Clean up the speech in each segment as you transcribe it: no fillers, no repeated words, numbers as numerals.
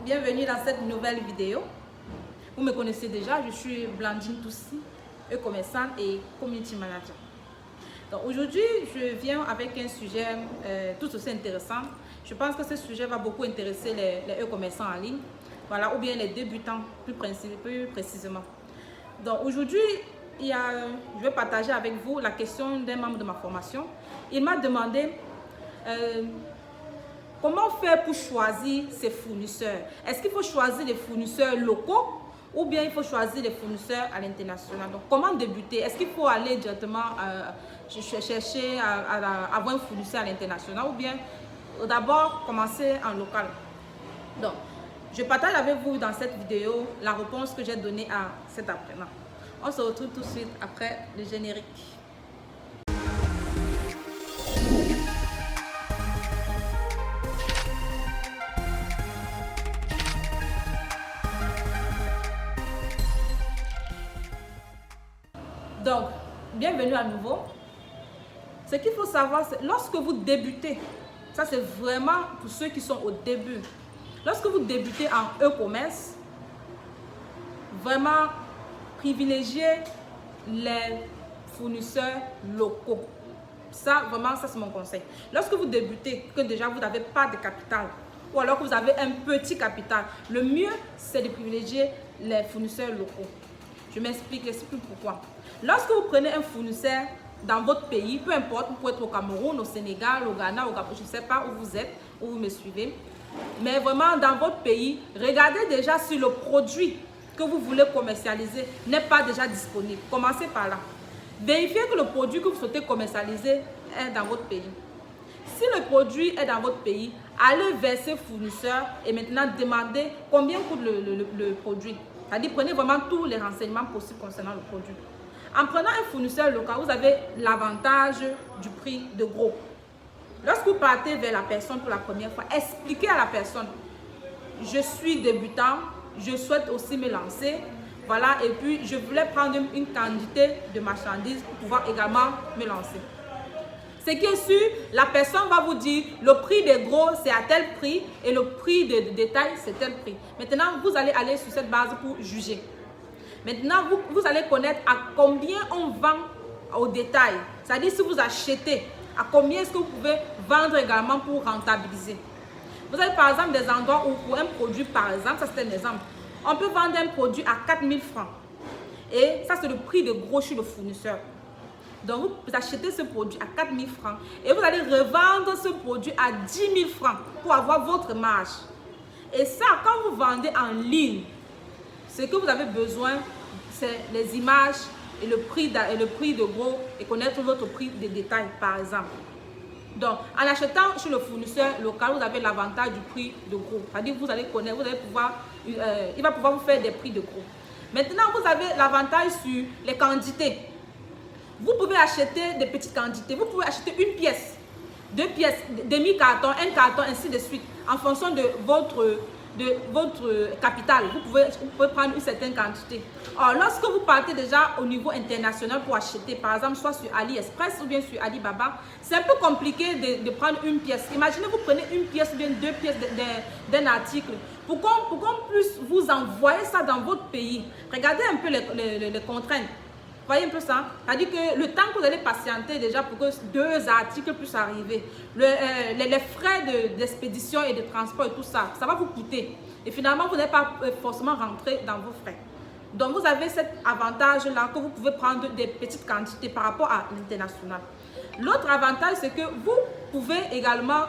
bienvenue dans cette nouvelle vidéo. Vous me connaissez déjà, je suis Blandine Toussi, e-commerçante et community manager. Donc aujourd'hui, je viens avec un sujet tout aussi intéressant. Je pense que ce sujet va beaucoup intéresser les e-commerçants en ligne, voilà, ou bien les débutants plus précisément. Donc aujourd'hui, je vais partager avec vous la question d'un membre de ma formation. Il m'a demandé comment faire pour choisir ses fournisseurs. Est-ce qu'il faut choisir les fournisseurs locaux ou bien il faut choisir les fournisseurs à l'international? Donc comment débuter? Est-ce qu'il faut aller directement chercher à avoir un fournisseur à l'international ou bien d'abord commencer en local? Donc je partage avec vous dans cette vidéo la réponse que j'ai donnée à cet apprenant. On se retrouve tout de suite après le générique. Donc, bienvenue à nouveau. Ce qu'il faut savoir, c'est lorsque vous débutez, ça c'est vraiment pour ceux qui sont au début. Lorsque vous débutez en e-commerce, vraiment privilégiez les fournisseurs locaux. Ça, vraiment, ça c'est mon conseil. Lorsque vous débutez, que déjà vous n'avez pas de capital, ou alors que vous avez un petit capital, le mieux c'est de privilégier les fournisseurs locaux. Je m'explique pourquoi. Lorsque vous prenez un fournisseur dans votre pays, peu importe, vous pouvez être au Cameroun, au Sénégal, au Ghana, au Gabon, je ne sais pas où vous êtes, où vous me suivez, mais vraiment dans votre pays, regardez déjà si le produit que vous voulez commercialiser n'est pas déjà disponible. Commencez par là. Vérifiez que le produit que vous souhaitez commercialiser est dans votre pays. Si le produit est dans votre pays, allez vers ce fournisseur et maintenant demandez combien coûte le produit. C'est-à-dire, prenez vraiment tous les renseignements possibles concernant le produit. En prenant un fournisseur local, vous avez l'avantage du prix de gros. Lorsque vous partez vers la personne pour la première fois, expliquez à la personne, je suis débutant, je souhaite aussi me lancer, voilà, et puis je voulais prendre une quantité de marchandises pour pouvoir également me lancer. Ce qui est sûr, la personne va vous dire le prix des gros c'est à tel prix et le prix de détail c'est tel prix. Maintenant, vous allez aller sur cette base pour juger. Maintenant, vous allez connaître à combien on vend au détail. C'est-à-dire si vous achetez, à combien est-ce que vous pouvez vendre également pour rentabiliser. Vous avez par exemple des endroits où pour un produit, par exemple, ça c'est un exemple, on peut vendre un produit à 4 000 francs. Et ça c'est le prix de gros chez le fournisseur. Donc, vous achetez ce produit à 4 000 francs et vous allez revendre ce produit à 10 000 francs pour avoir votre marge. Et ça, quand vous vendez en ligne, ce que vous avez besoin, c'est les images et le prix de gros et connaître votre prix de détail, par exemple. Donc, en achetant chez le fournisseur local, vous avez l'avantage du prix de gros. C'est-à-dire que vous allez connaître, vous allez pouvoir, il va pouvoir vous faire des prix de gros. Maintenant, vous avez l'avantage sur les quantités. Vous pouvez acheter des petites quantités. Vous pouvez acheter une pièce, deux pièces, demi-carton, un carton, ainsi de suite, en fonction de votre capital. Vous pouvez prendre une certaine quantité. Alors, lorsque vous partez déjà au niveau international pour acheter, par exemple, soit sur AliExpress ou bien sur Alibaba, c'est un peu compliqué de prendre une pièce. Imaginez, vous prenez une pièce ou bien deux pièces d'un article. Pour qu'on puisse vous envoyer ça dans votre pays, regardez un peu les contraintes. Voyez un peu ça? C'est-à-dire que le temps que vous allez patienter déjà pour que deux articles puissent arriver, les frais d'expédition et de transport et tout ça, ça va vous coûter. Et finalement, vous n'allez pas forcément rentrer dans vos frais. Donc, vous avez cet avantage-là que vous pouvez prendre des petites quantités par rapport à l'international. L'autre avantage, c'est que vous pouvez également,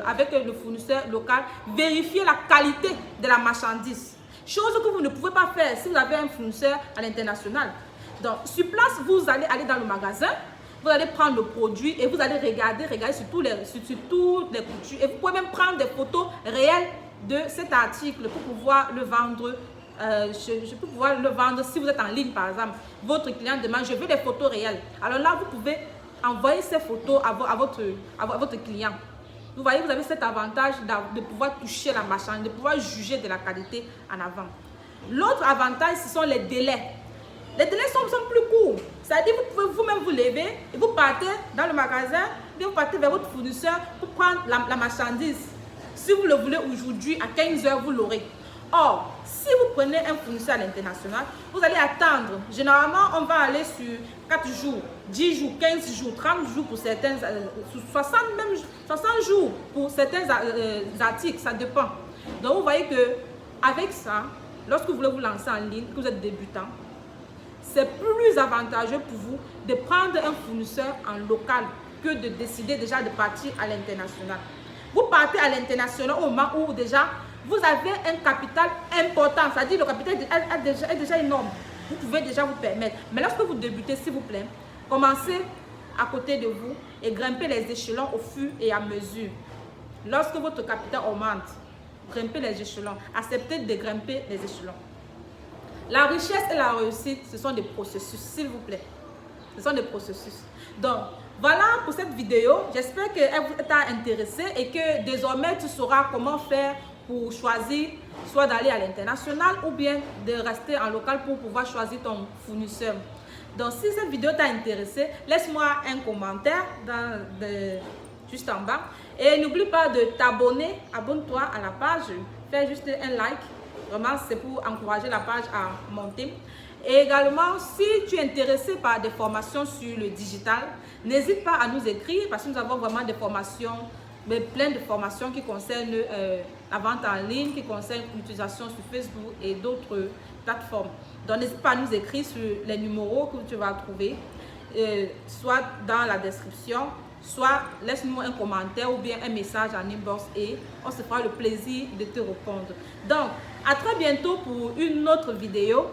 avec le fournisseur local, vérifier la qualité de la marchandise. Chose que vous ne pouvez pas faire si vous avez un fournisseur à l'international. Donc, sur place, vous allez aller dans le magasin, vous allez prendre le produit et vous allez regarder sur toutes les coutures. Et vous pouvez même prendre des photos réelles de cet article pour pouvoir le vendre. Je peux pouvoir le vendre si vous êtes en ligne, par exemple. Votre client demande, je veux des photos réelles. Alors là, vous pouvez envoyer ces photos à votre client. Vous voyez, vous avez cet avantage de pouvoir toucher la marchandise, de pouvoir juger de la qualité en avant. L'autre avantage, ce sont les délais. Les délais sont plus courts. C'est-à-dire que vous pouvez vous-même vous lever et vous partez dans le magasin, et vous partez vers votre fournisseur pour prendre la marchandise. Si vous le voulez aujourd'hui, à 15 h, vous l'aurez. Or, si vous prenez un fournisseur à l'international, vous allez attendre. Généralement, on va aller sur 4 jours, 10 jours, 15 jours, 30 jours pour certains, 60 jours pour certains articles, ça dépend. Donc, vous voyez que avec ça, lorsque vous voulez vous lancer en ligne, que vous êtes débutant, c'est plus avantageux pour vous de prendre un fournisseur en local que de décider déjà de partir à l'international. Vous partez à l'international au moment où déjà vous avez un capital important, c'est-à-dire le capital est déjà énorme. Vous pouvez déjà vous permettre. Mais lorsque vous débutez, s'il vous plaît, commencez à côté de vous et grimpez les échelons au fur et à mesure. Lorsque votre capital augmente, grimpez les échelons. Acceptez de grimper les échelons. La richesse et la réussite, ce sont des processus, s'il vous plaît. Ce sont des processus. Donc, voilà pour cette vidéo. J'espère qu'elle t'a intéressé et que désormais, tu sauras comment faire pour choisir soit d'aller à l'international ou bien de rester en local pour pouvoir choisir ton fournisseur. Donc, si cette vidéo t'a intéressé, laisse-moi un commentaire juste en bas. Et n'oublie pas de t'abonner. Abonne-toi à la page. Fais juste un like. Vraiment, c'est pour encourager la page à monter. Et également, si tu es intéressé par des formations sur le digital, n'hésite pas à nous écrire parce que nous avons vraiment des formations, mais plein de formations qui concernent la vente en ligne, qui concernent l'utilisation sur Facebook et d'autres plateformes. Donc, n'hésite pas à nous écrire sur les numéros que tu vas trouver, soit dans la description, soit laisse-nous un commentaire ou bien un message en inbox et on se fera le plaisir de te répondre. Donc, à très bientôt pour une autre vidéo.